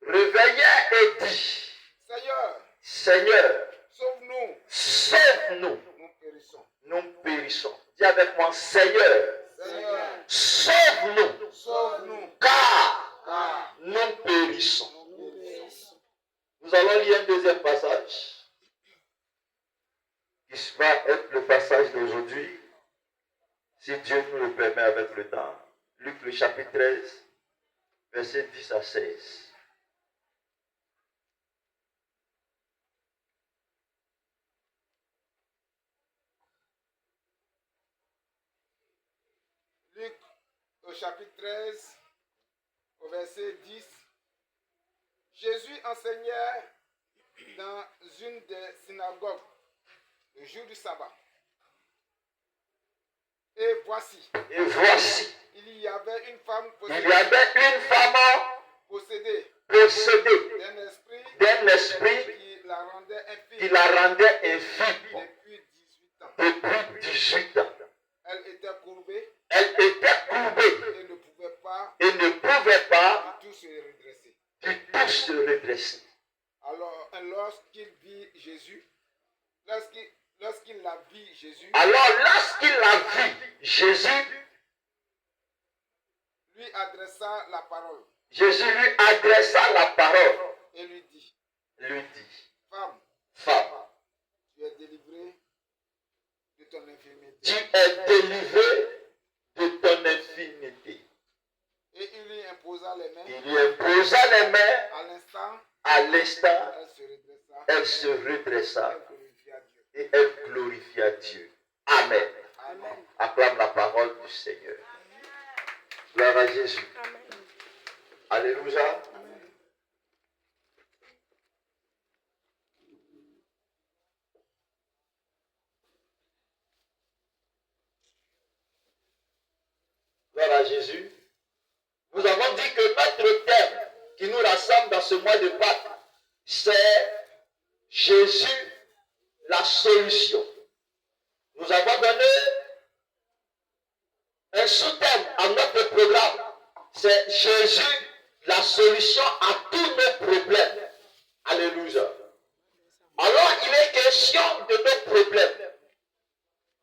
réveillait et dit, Seigneur, Seigneur, sauve-nous, sauve-nous, nous périssons. nous périssons. Dis avec moi, Seigneur, Seigneur, sauve-nous, sauve-nous, car nous périssons. nous périssons. Nous allons lire un deuxième passage, qui va être le passage d'aujourd'hui, si Dieu nous le permet avec le temps. Luc le chapitre 13, versets 10 à 16. Luc au chapitre 13, au verset 10. Jésus enseignait dans une des synagogues le jour du sabbat. Et voici, il y avait une femme possédée d'un esprit qui la rendait infime depuis 18 ans. Elle était courbée et ne pouvait pas du tout se redresser. Alors, lorsqu'il la vit Jésus, lui adressa la parole et lui dit, femme, tu es délivrée de ton infirmité. Et il lui imposa les mains. À l'instant, elle se redressa et elle glorifia Dieu. Amen. Amen. Acclame la parole du Seigneur. Gloire à Jésus. Amen. Alléluia. Amen. Gloire à Jésus. Nous avons dit que notre thème qui nous rassemble dans ce mois de Pâques, c'est Jésus, la solution. Nous avons donné un sous-thème à notre programme, c'est Jésus, la solution à tous nos problèmes. Alléluia. Alors, il est question de nos problèmes.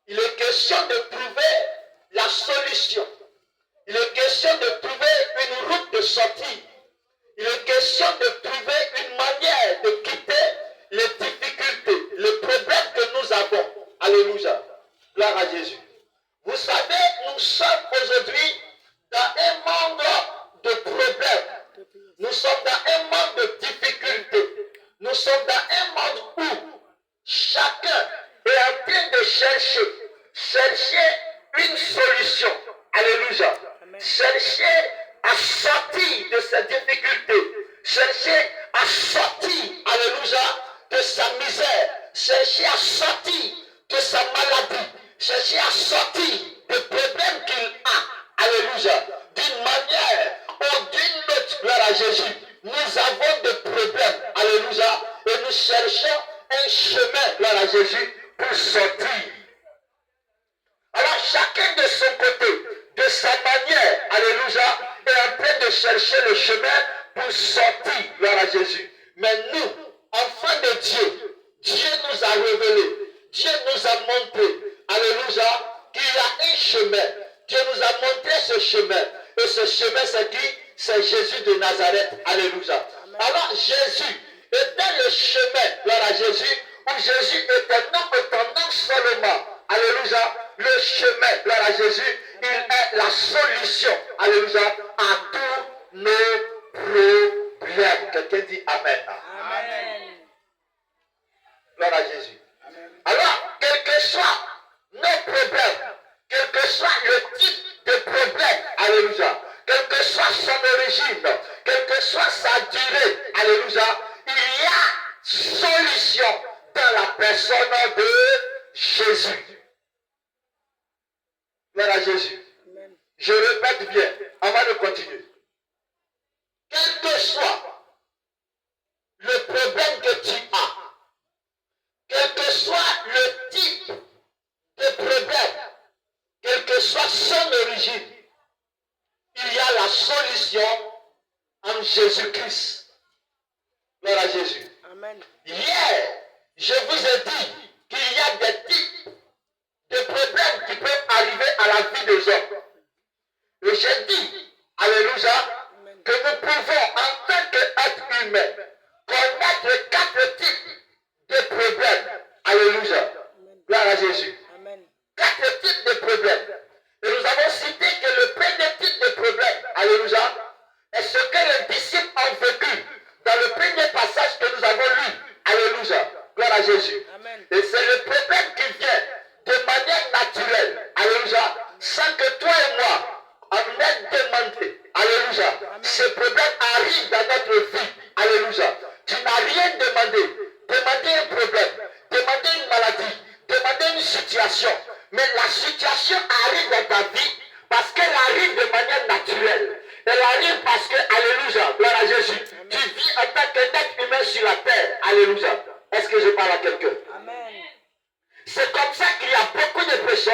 Il est question de trouver la solution. Il est question de trouver une route de sortie. Il est question de trouver une manière de quitter les difficultés, les problèmes que nous avons. Alléluia. Gloire à Jésus. Vous savez, nous sommes aujourd'hui dans un monde de problèmes. Nous sommes dans un monde de difficultés. Nous sommes dans un monde où chacun est en train de chercher une solution. Alléluia. Chercher à sortir de ses difficultés. Chercher à sortir, alléluia, de sa misère. Chercher à sortir de sa maladie. Chercher à sortir des problèmes qu'il a. Alléluia. D'une manière ou d'une autre, gloire à Jésus. Nous avons des problèmes. Alléluia. Et nous cherchons un chemin, gloire à Jésus, pour sortir. Alors chacun de son côté, de sa manière, alléluia, est en train de chercher le chemin pour sortir, gloire à Jésus. Mais nous, enfants de Dieu, Dieu nous a révélé, Dieu nous a montré, alléluia, qu'il y a un chemin. Dieu nous a montré ce chemin. Et ce chemin, c'est qui? C'est Jésus de Nazareth, alléluia. Alors Jésus était le chemin, gloire à Jésus, où Jésus était non seulement, alléluia, le chemin, gloire à Jésus, il est la solution, alléluia, à tous nos problèmes. Quelqu'un dit Amen. Amen. Gloire à Jésus. Amen. Alors, quel que soit nos problèmes, quel que soit le type de problème, alléluia, quelle que soit son origine, quelle que soit sa durée, alléluia, il y a solution dans la personne de Jésus. Gloire à Jésus. Amen. Je répète bien, avant de continuer. Quel que soit le problème que tu as, quel que soit le type de problème, quelle que soit son origine, il y a la solution en Jésus-Christ. Gloire à Jésus. Amen. Hier, je vous ai dit qu'il y a des types de problèmes qui peuvent arriver à la vie des hommes. Et j'ai dit, alléluia, Amen. que nous pouvons, en tant qu'être humain, connaître 4 types de problèmes. Alléluia. Amen. Gloire à Jésus. Amen. 4 types de problèmes. Et nous avons cité que le premier type de problème, alléluia, est ce que les disciples ont vécu dans le premier passage que nous avons lu. Alléluia. Gloire à Jésus. Amen. Et c'est le problème qui vient de manière naturelle. Alléluia. Sans que toi et moi, on ait demandé. Alléluia. Ce problème arrive dans notre vie. Alléluia. Tu n'as rien demandé. Demander un problème. Demander une maladie. Demander une situation. Mais la situation arrive dans ta vie parce qu'elle arrive de manière naturelle. Elle arrive parce que, alléluia, gloire à Jésus, tu vis en tant qu'être humain sur la terre. Alléluia. Est-ce que je parle à quelqu'un? Amen. C'est comme ça qu'il y a beaucoup de personnes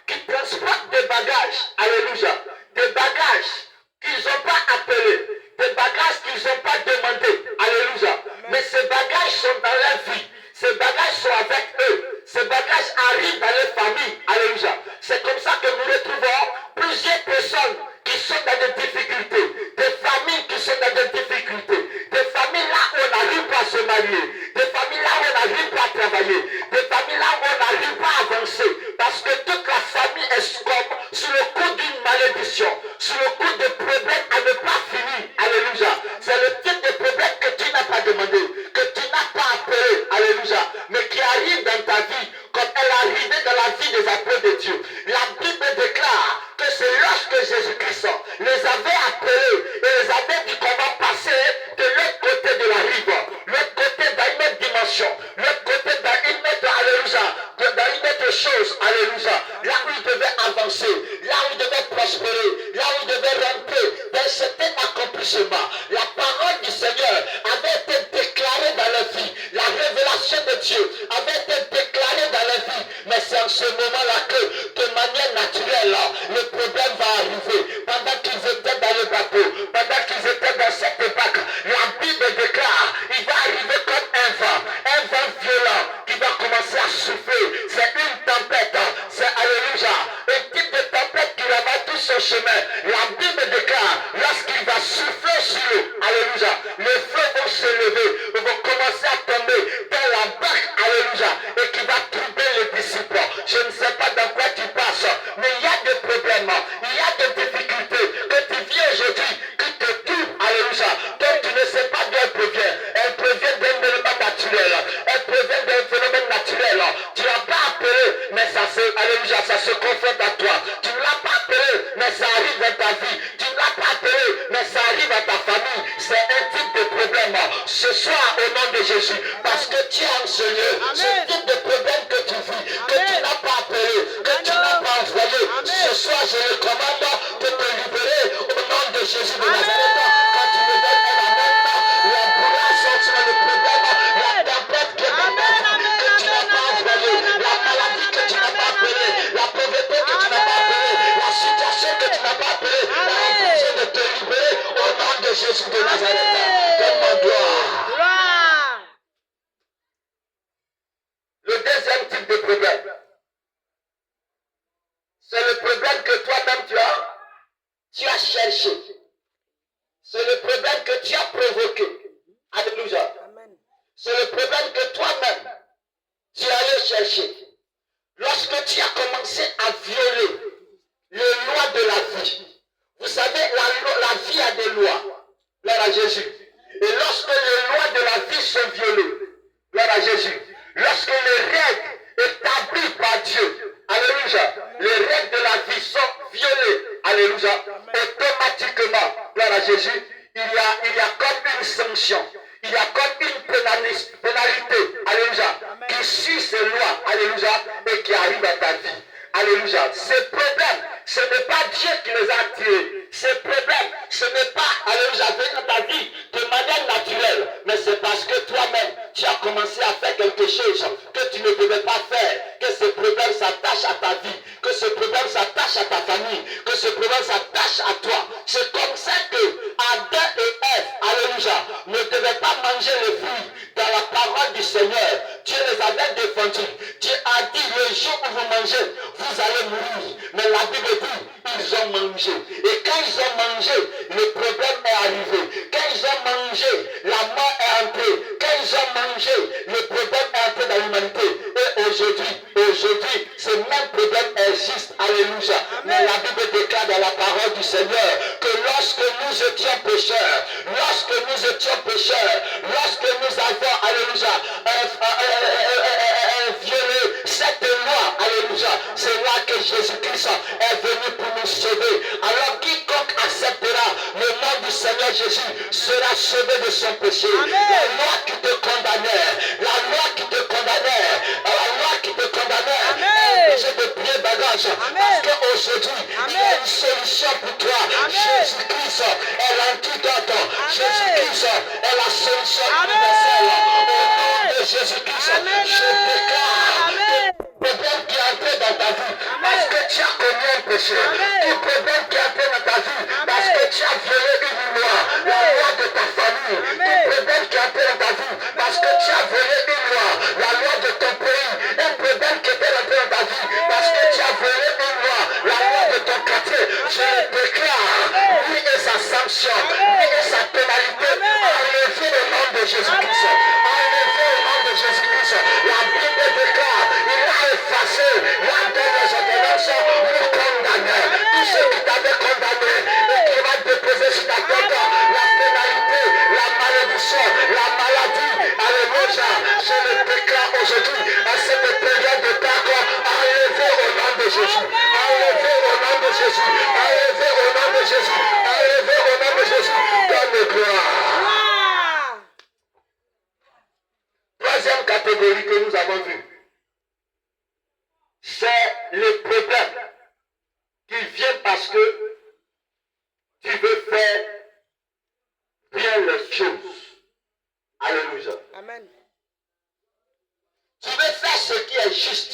qui transportent des bagages. Alléluia. Des bagages qu'ils n'ont pas appelés. Des bagages qu'ils n'ont pas demandés. Alléluia. Mais ces bagages sont dans leur vie. Ces bagages sont avec eux. Ces bagages arrivent dans les familles. Alléluia. C'est comme ça que nous retrouvons plusieurs personnes qui sont dans des difficultés. Des familles qui sont dans des difficultés. Des familles là où on n'arrive pas à se marier. Des familles là où on n'arrive pas à travailler. Des familles là où on n'arrive pas à avancer. Parce que toute la famille est comme sous le coup d'une malédiction. Sous le coup de problèmes à ne pas finir. Alléluia. C'est le type de problème que tu n'as pas demandé. Que tu n'as pas appelé. Alléluia. Mais qui arrive dans ta vie comme elle est arrivée dans la vie des apôtres de Dieu. La Bible déclare que c'est lorsque Jésus-Christ les avait appelés et les avait dit qu'on va passer de l'autre côté de la rive, l'autre côté dans une autre dimension, l'autre côté dans une autre, alléluia, dans une autre chose, alléluia, là où ils devaient avancer, là où ils devaient prospérer, là où ils devaient rentrer dans un certain accomplissement. La parole du Seigneur avait été déclarée dans leur vie, la révélation de Dieu avait été déclarée dans leur vie, mais c'est en ce moment-là que, de manière naturelle, le problème va arriver. Pendant qu'ils étaient dans le bateau, pendant qu'ils étaient dans cette barque, la Bible déclare, il va arriver comme un vent violent qui va commencer à souffler. C'est une tempête, c'est alléluia, un type de tempête qui rabat tout son chemin. La Bible déclare, lorsqu'il va souffler sur eux, alléluia, les feux vont se lever, vont commencer à tomber dans la barque, alléluia, et qui va troubler les disciples. Je ne sais pas dans quoi tu passes, mais il y a des problèmes, il y a des difficultés que tu vis aujourd'hui, qui te trouvent, alléluia, donc tu ne sais pas d'où elle provient. Elle provient d'un élément naturel, elle provient d'un phénomène naturel. Tu ne l'as pas appelé, mais ça se, alléluia, ça se confronte à toi. Tu ne l'as pas appelé, mais ça arrive dans ta vie. Tu ne l'as pas appelé, mais ça arrive à ta famille. C'est un type de problème. Ce soir, au nom de Jésus, parce que tu es en ce lieu, ce type de problème que tu vis, que tu n'as pas appelé, que tu n'as pas envoyé, ce soir, je le commande de te libérer au nom de Jésus de Nazareth. Quand tu me donnes un amen, la pourra sortir le problème, la tempête qui est dans ta vie, que tu n'as pas envoyé, la maladie que tu n'as pas appelée, la pauvreté que tu n'as pas appelée, la situation que tu n'as pas appelée, la besoin de te libérer au nom de Jésus de Nazareth. Donne-moi gloire. Gloire. Le deuxième type de problème, c'est le problème que toi-même tu as cherché. C'est le problème que tu as provoqué. Alléluia. Amen. C'est le problème que toi-même tu es allé chercher. Lorsque tu as commencé à violer les lois de la vie. Vous savez, la vie a des lois. Gloire à Jésus. Et lorsque les lois de la vie sont violées, gloire à Jésus, lorsque les règles établies par Dieu, alléluia, les règles de la vie sont violées, alléluia, automatiquement, gloire à Jésus, il y a comme une sanction, il y a comme une pénalité, alléluia, qui suit ces lois, alléluia, et qui arrive à ta vie. Alléluia. Ces problèmes, ce n'est pas Dieu qui les a attirés. Ces problèmes, ce n'est pas, alléluia, venir dans ta vie de manière naturelle. Mais c'est parce que toi-même, tu as commencé à faire quelque chose que tu ne devais pas faire. Que ce problème s'attache à ta vie. Que ce problème s'attache à ta famille. Que ce problème s'attache à toi. C'est comme ça que Adam et Ève, alléluia, ne devaient pas mangé les fruits dans la parole du Seigneur, Dieu les avait défendus. Dieu a dit, le jour où vous mangez, vous allez mourir. Mais la Bible dit, ils ont mangé. Et quand ils ont mangé, le problème est arrivé. Quand ils ont mangé, la mort est entrée. Quand ils ont mangé, le problème est entré dans l'humanité. Et aujourd'hui, ce même problème existe. Alléluia. Mais la Bible déclare dans la parole du Seigneur que lorsque nous étions pécheurs, lorsque nous avons, alléluia, violé cette loi, alléluia, c'est là que Jésus-Christ est venu pour nous sauver. Alors quiconque acceptera le nom du Seigneur Jésus sera sauvé de son péché. La loi qui te condamnait, empêché de plier bagage. Parce qu'aujourd'hui, il y a une solution pour toi. Jésus-Christ est l'antidote. Jésus-Christ est la solution universelle. Au nom de Jésus-Christ, je déclare que tout problème qui est entré dans ta vie, parce que tu as commis un péché, tout problème qui est entré dans ta vie, parce que tu as violé une loi, la loi de ta famille, tout problème qui est entré dans ta vie, parce que tu as violé une loi, la loi de ton pays, un problème qui était entré dans ta vie, parce que tu as violé une loi, la loi de ton quartier, je déclare, lui et sa sanction, lui et sa pénalité, enlevez le nom de Jésus-Christ, enlevez le nom de Jésus-Christ. La Bible déclare, il a effacé la dernière ordonnance pour condamner tous ceux qui t'avaient condamné et qui va déposer sur ta tête la pénalité, la malédiction, la maladie. Alléluia. Je le déclare aujourd'hui à cette période de Pâques, enlevez au nom de Jésus, enlevez au nom de Jésus, enlevez au nom de Jésus, enlevez au nom de Jésus. Donne gloire. Troisième catégorie que nous avons vue, c'est les problèmes qui viennent parce que tu veux faire bien les choses. Alléluia. Amen. Tu veux faire ce qui est juste.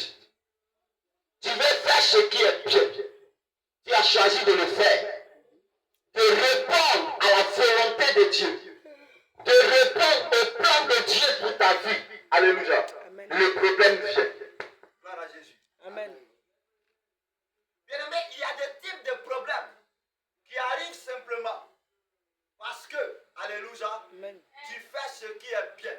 Tu veux faire ce qui est bien. Tu as choisi de le faire. De répondre à la volonté de Dieu. De répondre au plan de Dieu pour ta vie. Alléluia. Amen. Le problème vient. Gloire à Jésus. Amen. Bien-aimé, il y a des types de problèmes qui arrivent simplement parce que, alléluia, Amen. tu fais ce qui est bien.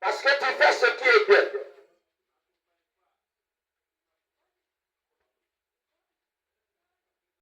Parce que tu fais ce